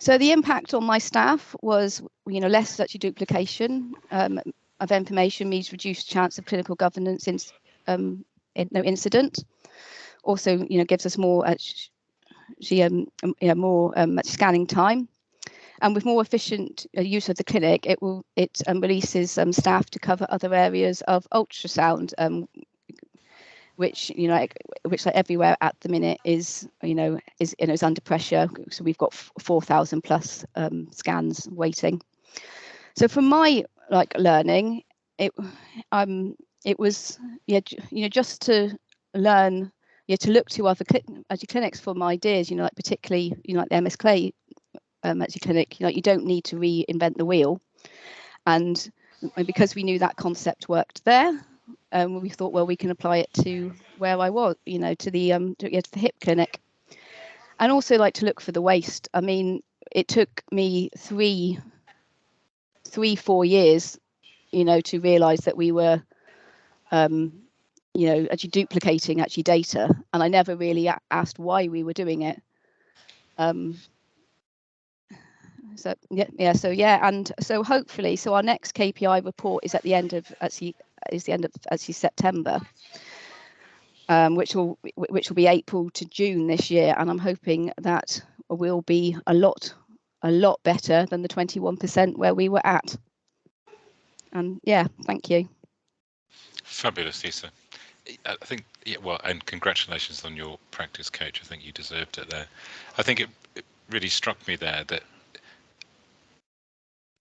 So the impact on my staff was less actually duplication of information, means reduced chance of clinical governance incident. Also gives us more scanning time, and with more efficient use of the clinic, it releases staff to cover other areas of ultrasound, which like everywhere at the minute is under pressure. So we've got 4,000 plus scans waiting. So from my learning, it was just to learn to look to other clinics for my ideas, particularly like the MS Clay actually clinic. You don't need to reinvent the wheel, and because we knew that concept worked there, we thought, well, we can apply it to where I was, to the hip clinic, and also like to look for the waste. I mean, it took me 3-4 years, to realise that we were, actually duplicating data, and I never really asked why we were doing it. So hopefully, our next KPI report is at the end of September, which will be April to June this year, and I'm hoping that will be a lot better than the 21% where we were at. And yeah, thank you. Fabulous, Lisa. I think, yeah, well, and congratulations on your practice coach. I think you deserved it there. I think it really struck me there that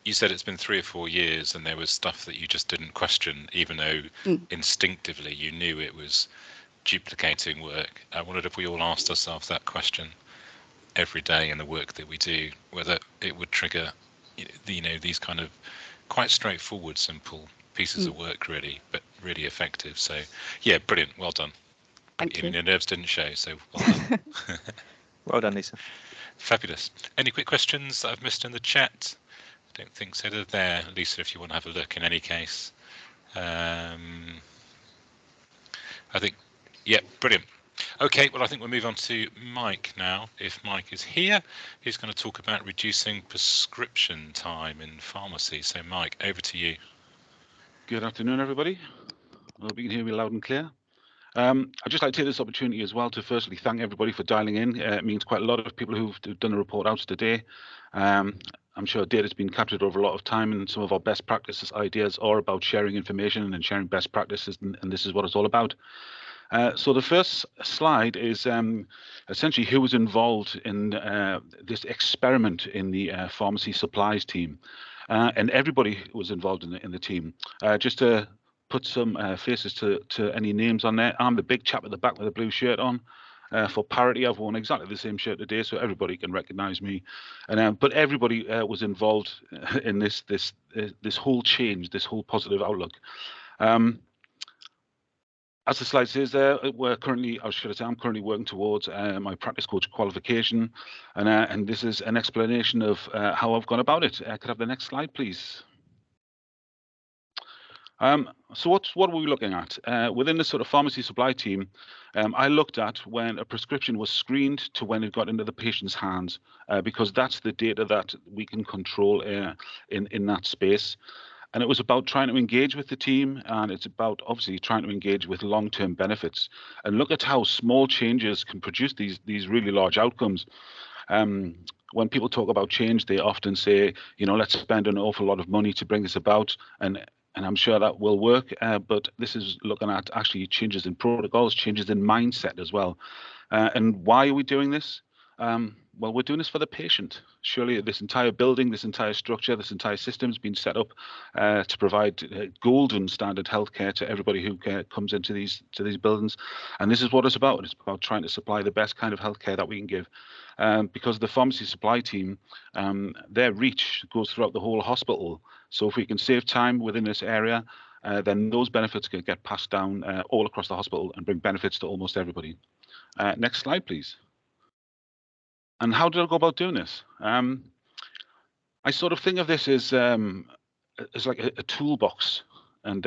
you said it's been 3 or 4 years and there was stuff that you just didn't question, even though instinctively you knew it was duplicating work. I wondered if we all asked ourselves that question every day in the work that we do, whether it would trigger, these kind of quite straightforward, simple pieces of work, really, but really effective. So, yeah, brilliant. Well done. Thank you. Your nerves didn't show, so well done. Well done, Lisa. Fabulous. Any quick questions that I've missed in the chat? I don't think so. They're there, Lisa, if you want to have a look in any case. I think, yeah, brilliant. Okay, well, I think we'll move on to Mike now. If Mike is here, he's going to talk about reducing prescription time in pharmacy. So, Mike, over to you. Good afternoon, everybody. I hope you can hear me loud and clear. I'd just like to take this opportunity as well to firstly thank everybody for dialing in. It means quite a lot of people who've done the report out today. I'm sure data's been captured over a lot of time, and some of our best practices ideas are about sharing information and sharing best practices, and this is what it's all about. So the first slide is essentially who was involved in this experiment in the pharmacy supplies team, and everybody was involved in the team. Just to put some faces to any names on there, I'm the big chap at the back with the blue shirt on. For parity, I've worn exactly the same shirt today, so everybody can recognise me. And but everybody was involved in this whole change, this whole positive outlook. As the slide says there, I'm currently working towards my practice coach qualification, and this is an explanation of how I've gone about it. Could I have the next slide, please? So what are we looking at? Within the sort of pharmacy supply team, I looked at when a prescription was screened to when it got into the patient's hands, because that's the data that we can control in that space. And it was about trying to engage with the team, and it's about obviously trying to engage with long-term benefits and look at how small changes can produce these really large outcomes. When people talk about change, they often say, let's spend an awful lot of money to bring this about, and I'm sure that will work, but this is looking at actually changes in protocols, changes in mindset as well. And why are we doing this? Well, we're doing this for the patient. Surely this entire building, this entire structure, this entire system has been set up to provide golden standard healthcare to everybody who comes into these buildings. And this is what it's about. It's about trying to supply the best kind of healthcare that we can give. Because the pharmacy supply team, their reach goes throughout the whole hospital. So if we can save time within this area, then those benefits can get passed down all across the hospital and bring benefits to almost everybody. Next slide, please. And how did I go about doing this? I sort of think of this as like a toolbox, and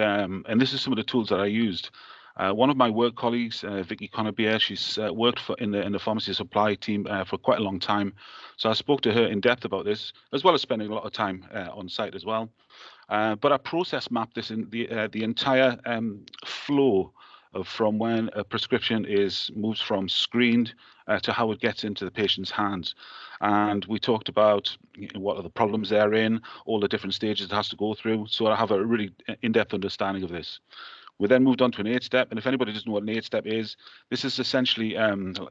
this is some of the tools that I used. One of my work colleagues, Vicky Connerbier, she's worked in the pharmacy supply team for quite a long time. So I spoke to her in depth about this, as well as spending a lot of time on site as well. But I process mapped this in the entire flow from when a prescription moves from screened to how it gets into the patient's hands. And we talked about what are the problems they're in, all the different stages it has to go through. So I have a really in-depth understanding of this. We then moved on to an 8-step, and if anybody doesn't know what an 8-step is, this is essentially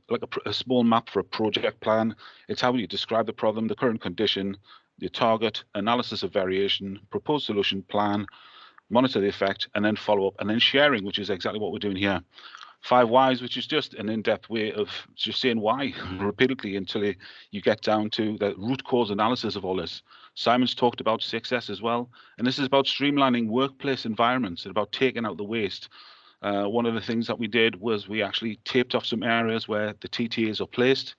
like a small map for a project plan. It's how you describe the problem, the current condition, the target, analysis of variation, proposed solution plan, monitor the effect, and then follow up, and then sharing, which is exactly what we're doing here. 5 whys, which is just an in-depth way of just saying why repeatedly until you get down to the root cause analysis of all this. Simon's talked about 6S as well, and this is about streamlining workplace environments and about taking out the waste. One of the things that we did was we actually taped off some areas where the TTAs are placed,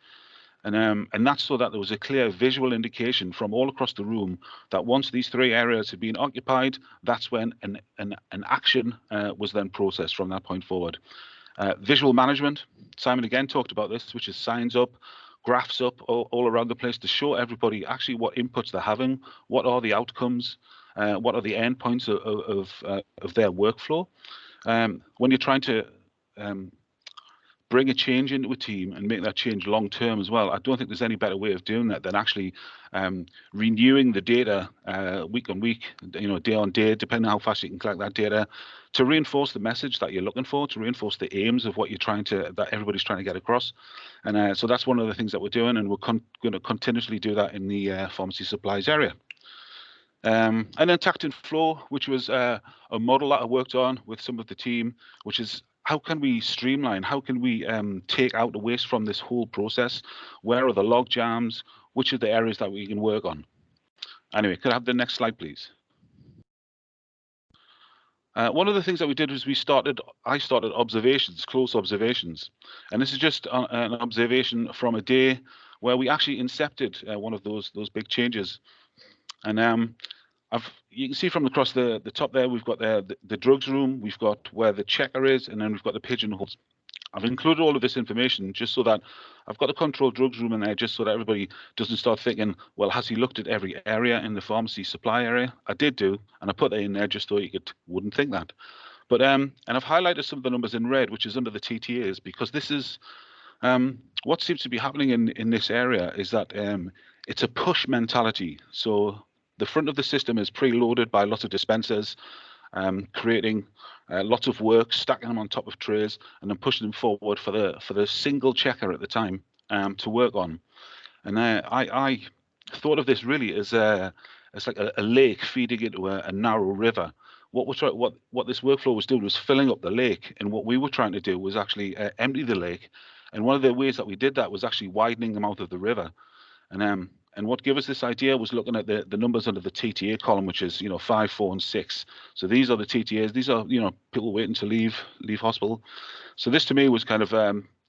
and that's so that there was a clear visual indication from all across the room that once these 3 areas had been occupied, that's when an action was then processed from that point forward. Visual management, Simon again talked about this, which is signs up, graphs up all around the place to show everybody actually what inputs they're having, what are the outcomes, what are the endpoints of their workflow. When you're trying to bring a change into a team and make that change long term as well, I don't think there's any better way of doing that than actually renewing the data week on week, day on day, depending on how fast you can collect that data, to reinforce the message that you're looking for, to reinforce the aims of what you're that everybody's trying to get across. And so that's one of the things that we're doing, and we're going to continuously do that in the pharmacy supplies area. And then Tact and Flow, which was a model that I worked on with some of the team, which is how can we streamline, how can we take out the waste from this whole process? Where are the log jams? Which are the areas that we can work on? Anyway, could I have the next slide, please? One of the things that we did was I started observations, close observations. And this is just an observation from a day where we actually incepted one of those big changes. And you can see from across the top there, we've got the drugs room, we've got where the checker is, and then we've got the pigeonholes. I've included all of this information just so that I've got the control drugs room in there, just so that everybody doesn't start thinking, well, has he looked at every area in the pharmacy supply area? I did do, and I put that in there just so you wouldn't think that. But and I've highlighted some of the numbers in red, which is under the TTAs, because this is what seems to be happening in this area is that it's a push mentality. So the front of the system is preloaded by lots of dispensers, creating lots of work, stacking them on top of trays, and then pushing them forward for the single checker at the time to work on. And I thought of this really as like a lake feeding into a narrow river. What this workflow was doing was filling up the lake, and what we were trying to do was actually empty the lake. And one of the ways that we did that was actually widening the mouth of the river. And what gave us this idea was looking at the numbers under the TTA column, which is 5, 4, and 6. So these are the TTAs. These are people waiting to leave hospital. So this to me was kind of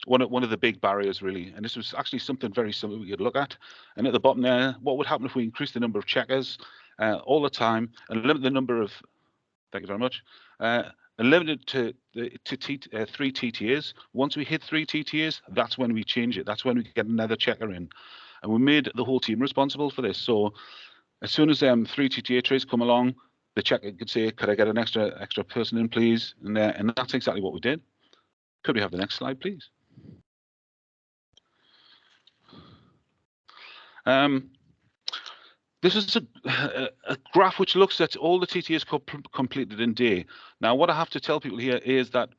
one of the big barriers really. And this was actually something very similar we could look at. And at the bottom there, what would happen if we increased the number of checkers all the time and limit the number of, thank you very much, and limited to 3 TTAs. Once we hit 3 TTAs, that's when we change it. That's when we get another checker in. And we made the whole team responsible for this. So as soon as 3 TTA trays come along, the checker could say, could I get an extra person in, please? And that's exactly what we did. Could we have the next slide, please? This is a graph which looks at all the TTAs completed in day. Now, what I have to tell people here is that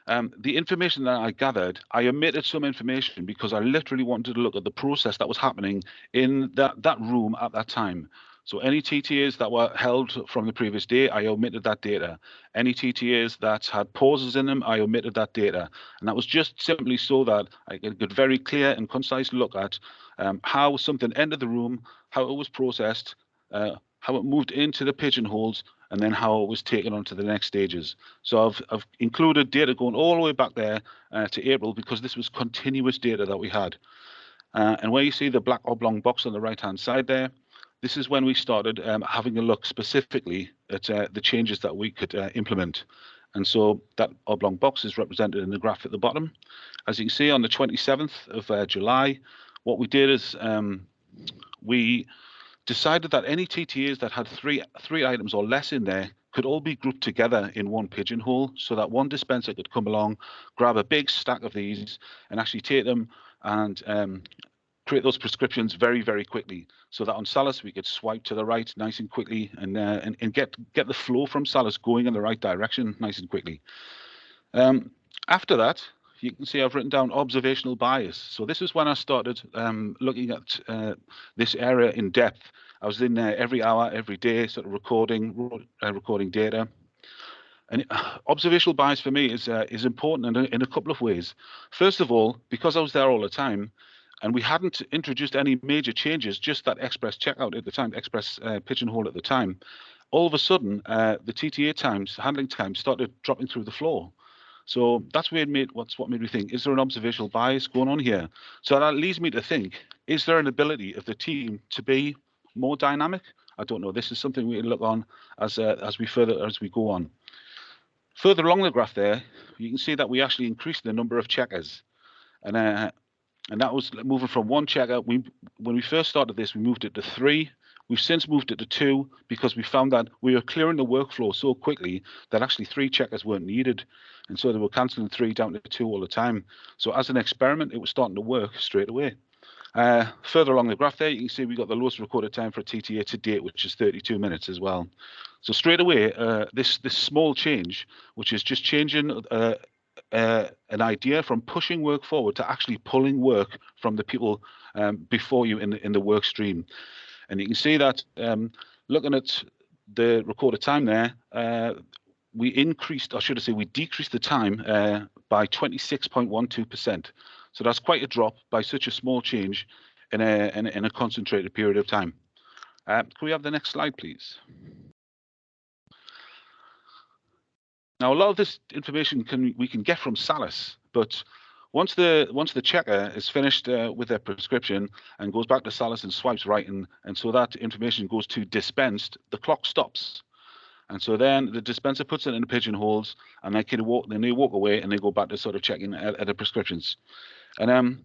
the information that I gathered, I omitted some information because I literally wanted to look at the process that was happening in that room at that time. So any TTAs that were held from the previous day, I omitted that data. Any TTAs that had pauses in them, I omitted that data. And that was just simply so that I could get a very clear and concise look at how something entered the room, how it was processed, how it moved into the pigeonholes, and then how it was taken on to the next stages. So I've included data going all the way back there to April, because this was continuous data that we had. And where you see the black oblong box on the right-hand side there, this is when we started having a look specifically at the changes that we could implement. And so that oblong box is represented in the graph at the bottom. As you can see, on the 27th of July, what we did is we decided that any TTAs that had three items or less in there could all be grouped together in one pigeonhole, so that one dispenser could come along, grab a big stack of these, and actually take them and create those prescriptions very, very quickly, so that on Salus we could swipe to the right nice and quickly and get the flow from Salus going in the right direction nice and quickly. After that, you can see I've written down observational bias. So this is when I started looking at this area in depth. I was in there every hour, every day, sort of recording data. And observational bias for me is important in a couple of ways. First of all, because I was there all the time, and we hadn't introduced any major changes, just that express checkout at the time, express pigeonhole at the time. All of a sudden, the TTA times, handling times, started dropping through the floor. So that's what made me think, is there an observational bias going on here? So that leads me to think, is there an ability of the team to be more dynamic? I don't know. This is something we look on as we go on. Further along the graph there, you can see that we actually increased the number of checkers, and that was moving from 1 checker. When we first started this, we moved it to 3. We've since moved it to 2 because we found that we were clearing the workflow so quickly that actually 3 checkers weren't needed. And so they were cancelling 3 down to 2 all the time. So as an experiment, it was starting to work straight away. Further along the graph there, you can see we got the lowest recorded time for a TTA to date, which is 32 minutes as well. So straight away, this small change, which is just changing an idea from pushing work forward to actually pulling work from the people before you in the work stream. And you can see that looking at the recorded time there, we decreased the time by 26.12%. So that's quite a drop by such a small change in a concentrated period of time. Can we have the next slide, please? Now, a lot of this information we can get from Salus, but once the checker is finished with their prescription and goes back to Salus and swipes right, and so that information goes to dispensed, the clock stops. And so then the dispenser puts it in the pigeonholes, and they walk away and they go back to sort of checking at the prescriptions. And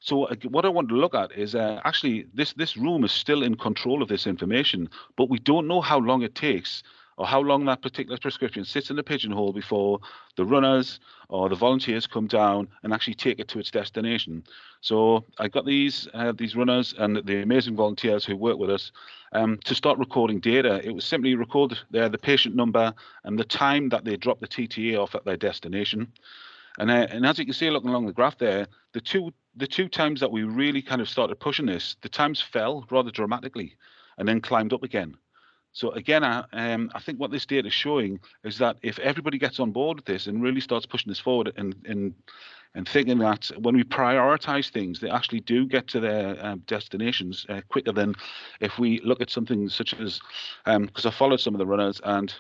so what I want to look at is actually this room is still in control of this information, but we don't know how long it takes or how long that particular prescription sits in the pigeonhole before the runners or the volunteers come down and actually take it to its destination. So I got these runners and the amazing volunteers who work with us to start recording data. It was simply record the patient number and the time that they dropped the TTA off at their destination. And as you can see looking along the graph there, the two times that we really kind of started pushing this, the times fell rather dramatically and then climbed up again. So again, I think what this data is showing is that if everybody gets on board with this and really starts pushing this forward and thinking that when we prioritize things, they actually do get to their destinations quicker than if we look at something such as, because I followed some of the runners and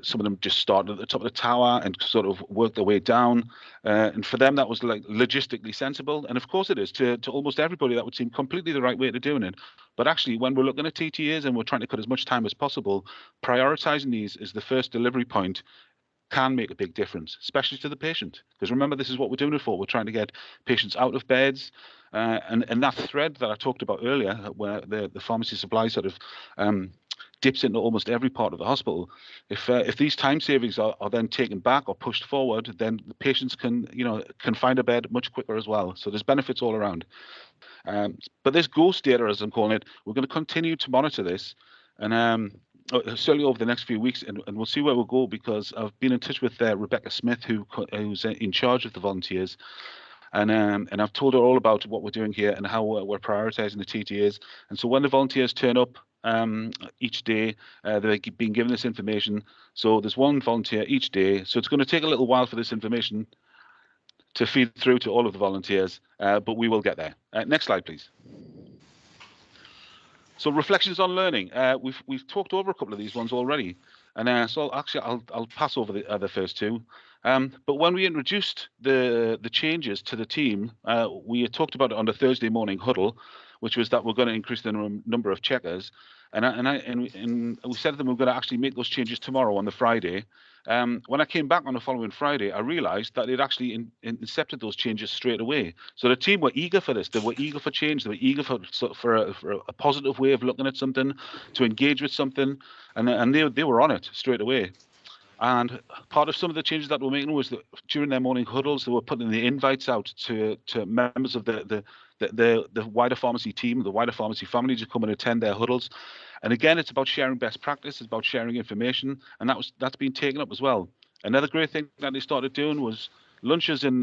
some of them just started at the top of the tower and sort of worked their way down. And for them, that was like logistically sensible. And of course it is to almost everybody, that would seem completely the right way to doing it. But actually, when we're looking at TTAs and we're trying to cut as much time as possible, prioritizing these as the first delivery point can make a big difference, especially to the patient. Because remember, this is what we're doing it for. We're trying to get patients out of beds. And that thread that I talked about earlier, where the pharmacy supply sort of dips into almost every part of the hospital. If these time savings are then taken back or pushed forward, then the patients can find a bed much quicker as well. So there's benefits all around. But this ghost data, as I'm calling it, we're going to continue to monitor this, and certainly over the next few weeks, and we'll see where we'll go, because I've been in touch with Rebecca Smith, who's in charge of the volunteers. And I've told her all about what we're doing here and how we're prioritizing the TTAs. And so when the volunteers turn up each day, they're being given this information. So there's one volunteer each day. So it's going to take a little while for this information to feed through to all of the volunteers, but we will get there. Next slide, please. So reflections on learning. We've talked over a couple of these ones already, and so I'll pass over the first two. But when we introduced the changes to the team, we had talked about it on the Thursday morning huddle, which was that we're going to increase the number of checkers, and we said to them we're going to actually make those changes tomorrow on the Friday. When I came back on the following Friday, I realized that it actually incepted those changes straight away. So the team were eager for this. They were eager for change. They were eager for a positive way of looking at something, to engage with something, and they were on it straight away. And part of some of the changes that we're making was that during their morning huddles, they were putting the invites out to members of the wider pharmacy team, the wider pharmacy family, to come and attend their huddles. And again, it's about sharing best practice, it's about sharing information, and that's been taken up as well. Another great thing that they started doing was lunches in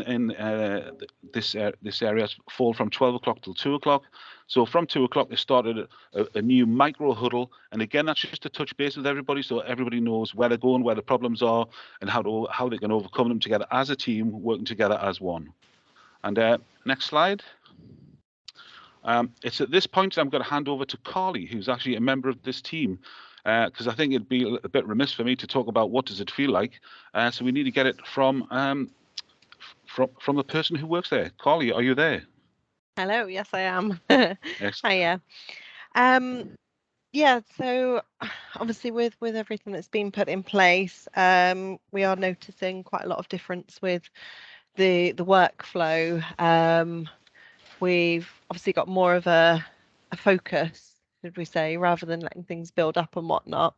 this area fall from 12 o'clock till 2 o'clock. So from 2 o'clock, they started a new micro huddle. And again, that's just to touch base with everybody, so everybody knows where they're going, where the problems are, and how they can overcome them together as a team, working together as one. And next slide. It's at this point I'm going to hand over to Carly, who's actually a member of this team, because I think it'd be a bit remiss for me to talk about what does it feel like. So we need to get it from the person who works there. Carly, are you there? Hello, yes I am. Yes. Hiya. Yeah, so obviously with everything that's been put in place, we are noticing quite a lot of difference with the workflow. We've obviously got more of a focus, should we say, rather than letting things build up and whatnot.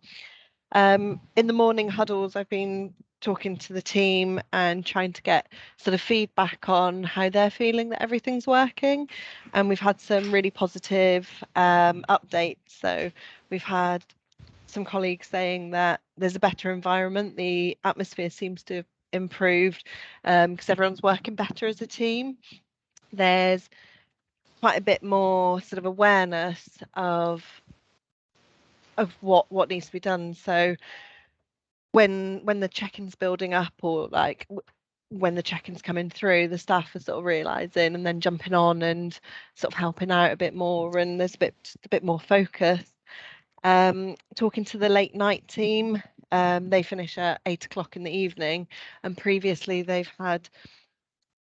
In the morning huddles, I've been talking to the team and trying to get sort of feedback on how they're feeling that everything's working. And we've had some really positive updates. So we've had some colleagues saying that there's a better environment. The atmosphere seems to have improved because everyone's working better as a team. There's quite a bit more sort of awareness of what needs to be done. So when the check-in's building up, or like when the check-in's coming through, the staff are sort of realizing and then jumping on and sort of helping out a bit more, and there's a bit more focus. Talking to the late night team, they finish at 8 o'clock in the evening, and previously they've had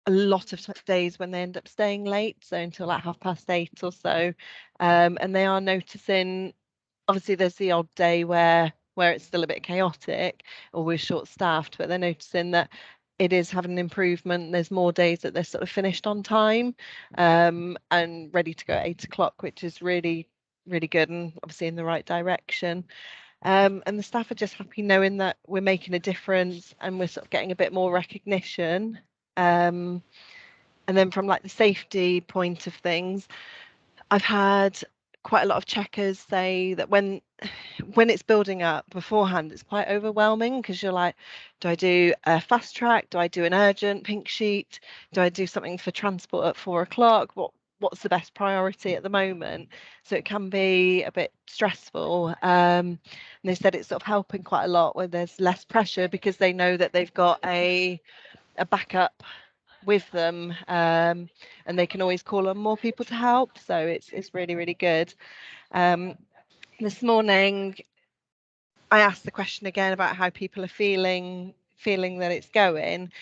a lot of days when they end up staying late, so until like 8:30 or so, and they are noticing, obviously there's the odd day where it's still a bit chaotic or we're short staffed, but they're noticing that it is having an improvement. There's more days that they're sort of finished on time and ready to go at 8 o'clock, which is really, really good and obviously in the right direction. And the staff are just happy knowing that we're making a difference and we're sort of getting a bit more recognition. And then from like the safety point of things, I've had quite a lot of checkers say that when it's building up beforehand, it's quite overwhelming because you're like, do I do a fast track? Do I do an urgent pink sheet? Do I do something for transport at 4 o'clock? What's the best priority at the moment? So it can be a bit stressful. And they said it's sort of helping quite a lot where there's less pressure because they know that they've got a backup with them, and they can always call on more people to help. So it's really, really good. This morning, I asked the question again about how people are feeling that it's going.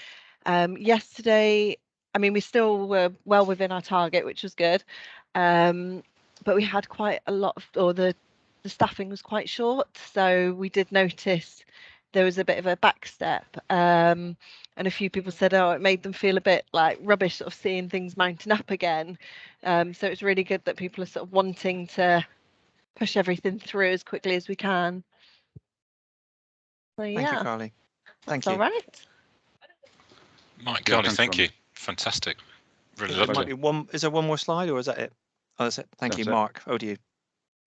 Yesterday, I mean, we still were well within our target, which was good. But we had quite a lot of, or the staffing was quite short. So we did notice there was a bit of a backstep. And a few people said, oh, it made them feel a bit like rubbish, sort of seeing things mounting up again. So it's really good that people are sort of wanting to push everything through as quickly as we can. So, Thank you, Carly. Thank you. All right. Mike, Carly, thank you. Fantastic. Really loved it. Is there one more slide, or is that it? Oh, that's it. Thank you, Mark. Over to you.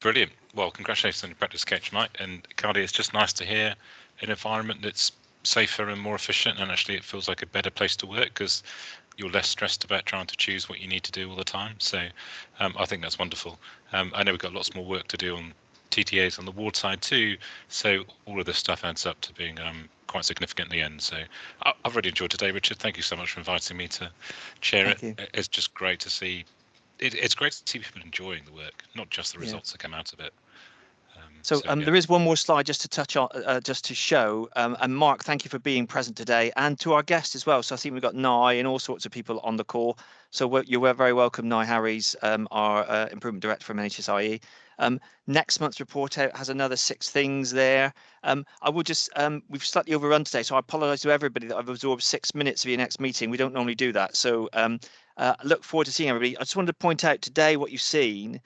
Brilliant. Well, congratulations on your practice sketch, Mike. And Carly, it's just nice to hear an environment that's safer and more efficient, and actually it feels like a better place to work because you're less stressed about trying to choose what you need to do all the time. So I think that's wonderful. I know we've got lots more work to do on TTAs on the ward side too, so all of this stuff adds up to being quite significant in the end. So I've really enjoyed today, Richard. Thank you so much for inviting me to chair it. It's just great to see. It's great to see people enjoying the work, not just the results that come out of it. There is one more slide just to touch on, just to show. And Mark, thank you for being present today, and to our guests as well. So I think we've got Nye and all sorts of people on the call. So you're very welcome, Nye Harries, our Improvement Director from NHSIE. Next month's report out has another 6 things there. I will just, we've slightly overrun today, so I apologise to everybody that I've absorbed 6 minutes of your next meeting. We don't normally do that. So I look forward to seeing everybody. I just wanted to point out today what you've seen.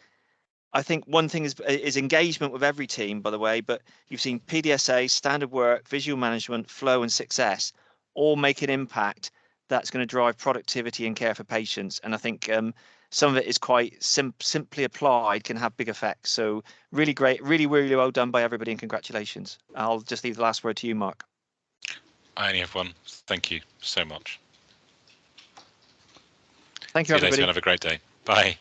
I think one thing is engagement with every team, by the way, but you've seen PDSA, standard work, visual management, flow and success all make an impact that's going to drive productivity and care for patients. And I think some of it is quite simply applied, can have big effects. So really great, really, really well done by everybody, and congratulations. I'll just leave the last word to you, Mark. I only have one. Thank you so much. Thank you, everybody. See you later and have a great day. Bye.